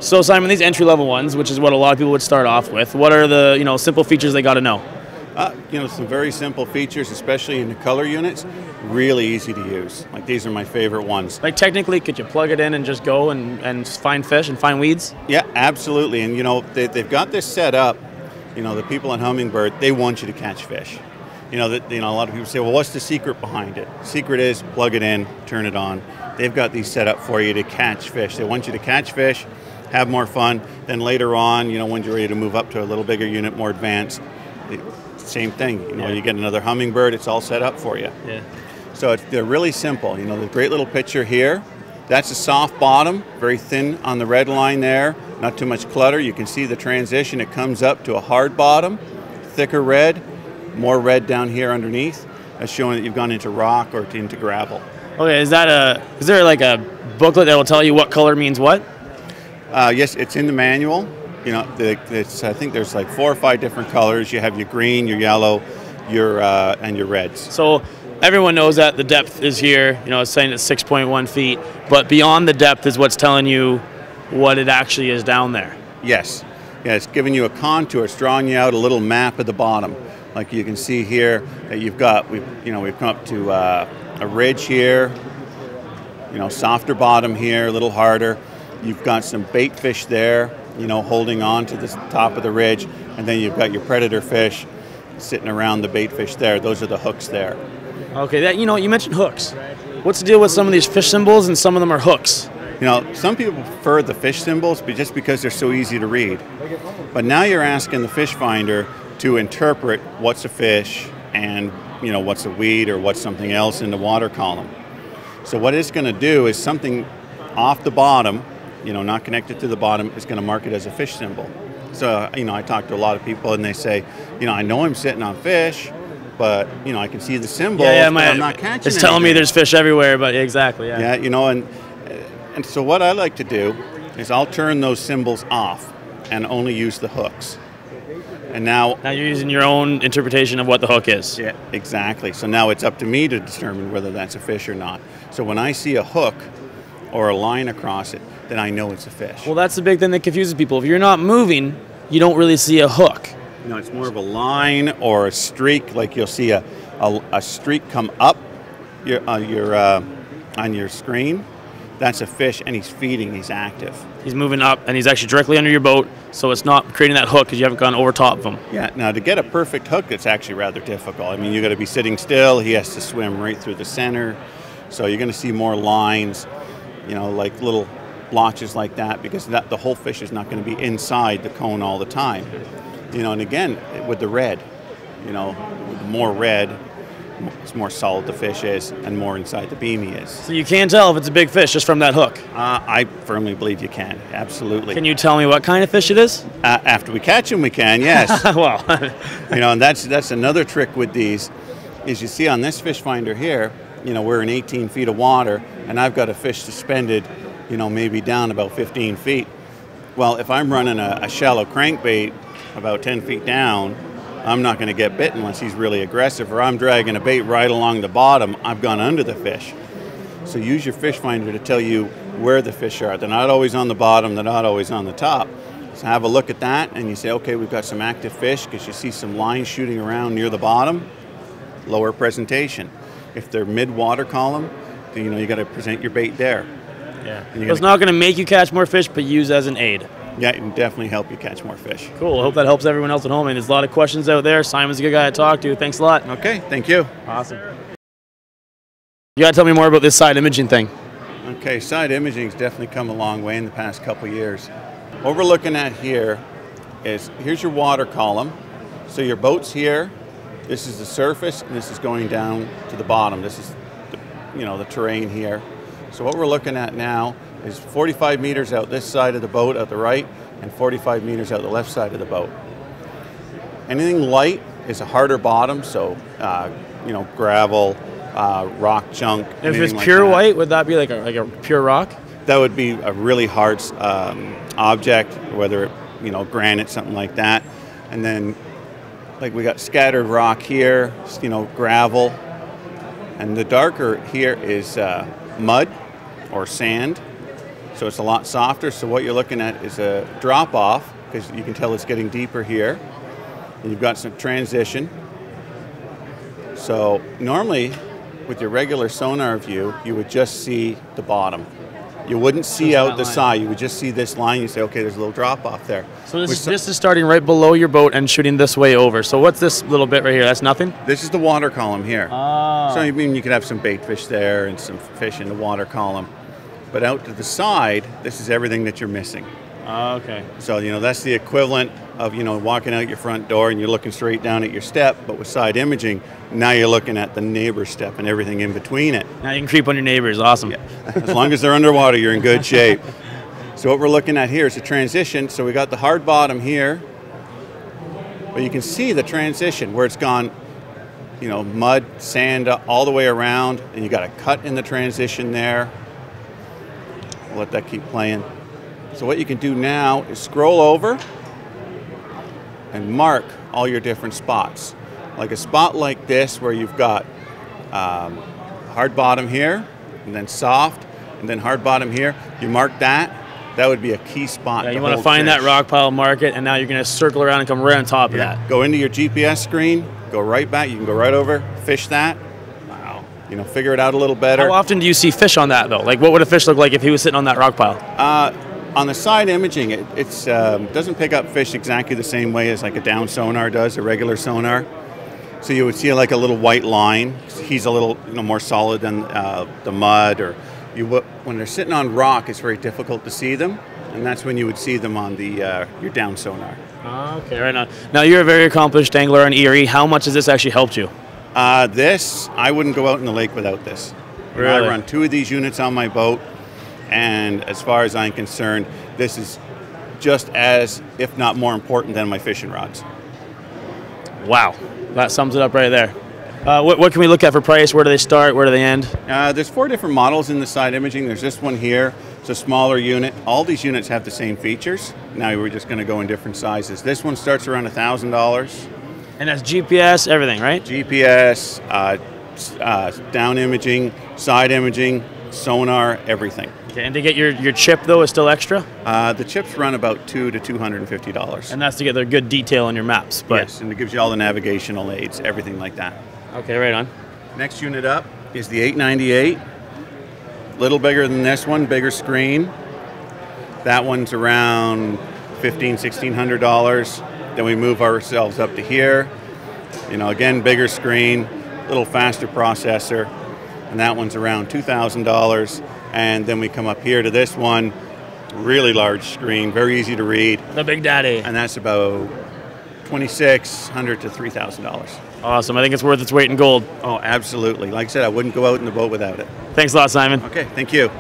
So Simon, these entry-level ones, which is what a lot of people would start off with, what are the simple features they got to know? Some very simple features, especially in the color units, really easy to use. Like these are my favorite ones. Like technically, could you plug it in and just go and find fish and find weeds? Yeah, absolutely. And they've got this set up. The people at Hummingbird, they want you to catch fish. A lot of people say, well, what's the secret behind it? The secret is plug it in, turn it on. They've got these set up for you to catch fish. They want you to catch fish, have more fun. Then later on, when you're ready to move up to a little bigger unit, more advanced, same thing. You get another Hummingbird, it's all set up for you. Yeah. So they're really simple. The great little picture here, that's a soft bottom, very thin on the red line there, not too much clutter. You can see the transition. It comes up to a hard bottom, thicker red, more red down here underneath. That's showing that you've gone into rock or into gravel. Okay, is there like a booklet that will tell you what color means what? Yes, it's in the manual. I think there's like 4 or 5 different colors. You have your green, your yellow, and your reds. So everyone knows that the depth is here. It's saying it's 6.1 feet, but beyond the depth is what's telling you what it actually is down there. Yes. Yeah, it's giving you a contour. It's drawing you out a little map at the bottom. Like you can see here that we've come up to a ridge here. Softer bottom here, a little harder. You've got some bait fish there, holding on to the top of the ridge, and then you've got your predator fish sitting around the bait fish there. Those are the hooks there. Okay, you mentioned hooks. What's the deal with some of these fish symbols and some of them are hooks? Some people prefer the fish symbols just because they're so easy to read. But now you're asking the fish finder to interpret what's a fish and what's a weed or what's something else in the water column. So what it's going to do is something off the bottom, not connected to the bottom, is going to mark it as a fish symbol. So, I talk to a lot of people and they say, I know I'm sitting on fish, but, I can see the symbol, but I'm not catching It's telling me there's fish everywhere, but exactly, yeah. Yeah, and so what I like to do is I'll turn those symbols off and only use the hooks. And now you're using your own interpretation of what the hook is. Yeah, exactly. So now it's up to me to determine whether that's a fish or not. So when I see a hook or a line across it, then I know it's a fish. Well, that's the big thing that confuses people. If you're not moving, you don't really see a hook. It's more of a line or a streak. Like you'll see a streak come up on your screen. That's a fish, and he's feeding. He's active. He's moving up, and he's actually directly under your boat, so it's not creating that hook because you haven't gone over top of him. Yeah. Now, to get a perfect hook, it's actually rather difficult. You got to be sitting still. He has to swim right through the center. So you're going to see more lines, like little blotches like that, because the whole fish is not going to be inside the cone all the time. And again, with the red, with more red, it's more solid the fish is, and more inside the beam he is. So you can tell if it's a big fish just from that hook? I firmly believe you can, absolutely. Can you tell me what kind of fish it is? After we catch him, we can, yes. Well. And that's another trick with these, is you see on this fish finder here, we're in 18 feet of water, and I've got a fish suspended, maybe down about 15 feet. Well, if I'm running a shallow crankbait about 10 feet down, I'm not going to get bit unless he's really aggressive, or I'm dragging a bait right along the bottom. I've gone under the fish. So use your fish finder to tell you where the fish are. They're not always on the bottom, they're not always on the top. So have a look at that and you say, okay, we've got some active fish because you see some lines shooting around near the bottom. Lower presentation. If they're mid-water column, then you got to present your bait there. Yeah. It's not going to make you catch more fish, but use as an aid. Yeah, it can definitely help you catch more fish. Cool. I hope that helps everyone else at home. And there's a lot of questions out there. Simon's a good guy to talk to. Thanks a lot. Okay, thank you. Awesome. You got to tell me more about this side imaging thing. Okay, side imaging has definitely come a long way in the past couple years. What we're looking at here is, here's your water column. So your boat's here. This is the surface, and this is going down to the bottom. This is the terrain here. So what we're looking at now is 45 meters out this side of the boat at the right, and 45 meters out the left side of the boat. Anything light is a harder bottom, so gravel, rock chunk. If it's pure white, would that be like a pure rock? That would be a really hard object, whether granite, something like that. And then, like we got scattered rock here, gravel, and the darker here is mud or sand. So it's a lot softer. So what you're looking at is a drop off, because you can tell it's getting deeper here. And you've got some transition. So normally with your regular sonar view, you would just see the bottom. You wouldn't see Just out that the line. side. You would just see this line. You say, okay, there's a little drop off there. So this is starting right below your boat and shooting this way over. So what's this little bit right here? That's nothing? This is the water column here. Oh. So I mean, you could have some bait fish there and some fish in the water column. But out to the side, this is everything that you're missing. Okay. So, that's the equivalent of, walking out your front door and you're looking straight down at your step, but with side imaging, now you're looking at the neighbor's step and everything in between it. Now you can creep on your neighbors. Awesome. Yeah. As long as they're underwater, you're in good shape. So what we're looking at here is a transition. So we got the hard bottom here, but you can see the transition where it's gone, mud, sand, all the way around, and you got a cut in the transition there. We'll let that keep playing. So what you can do now is scroll over and mark all your different spots. Like a spot like this where you've got hard bottom here, and then soft, and then hard bottom here. You mark that. That would be a key spot. Yeah, you want to find that rock pile, mark it, and now you're going to circle around and come right on top of that. Go into your GPS screen, go right back. You can go right over, fish that. Wow. Figure it out a little better. How often do you see fish on that, though? Like, what would a fish look like if he was sitting on that rock pile? On the side imaging, it doesn't pick up fish exactly the same way as like a down sonar does, a regular sonar. So you would see like a little white line. He's a little more solid than the mud. Or when they're sitting on rock, it's very difficult to see them, and that's when you would see them on the your down sonar. Okay, right on. Now you're a very accomplished angler in Erie. How much has this actually helped you? This, I wouldn't go out in the lake without this. Really? I run 2 of these units on my boat. And as far as I'm concerned, this is just as, if not more important than my fishing rods. Wow, that sums it up right there. What can we look at for price? Where do they start? Where do they end? There's 4 different models in the side imaging. There's this one here. It's a smaller unit. All these units have the same features. Now we're just going to go in different sizes. This one starts around $1,000. And that's GPS, everything, right? GPS, down imaging, side imaging, sonar, everything. Okay, and to get your chip, though, is still extra? The chips run about $200 to $250. And that's to get the good detail on your maps. But Yes, and it gives you all the navigational aids, everything like that. Okay, right on. Next unit up is the 898. Little bigger than this one, bigger screen. That one's around $1,500, $1,600. Then we move ourselves up to here. Again, bigger screen, little faster processor. And that one's around $2,000. And then we come up here to this one, really large screen, very easy to read. The Big Daddy. And that's about $2,600 to $3,000. Awesome. I think it's worth its weight in gold. Oh, absolutely. Like I said, I wouldn't go out in the boat without it. Thanks a lot, Simon. Okay, thank you.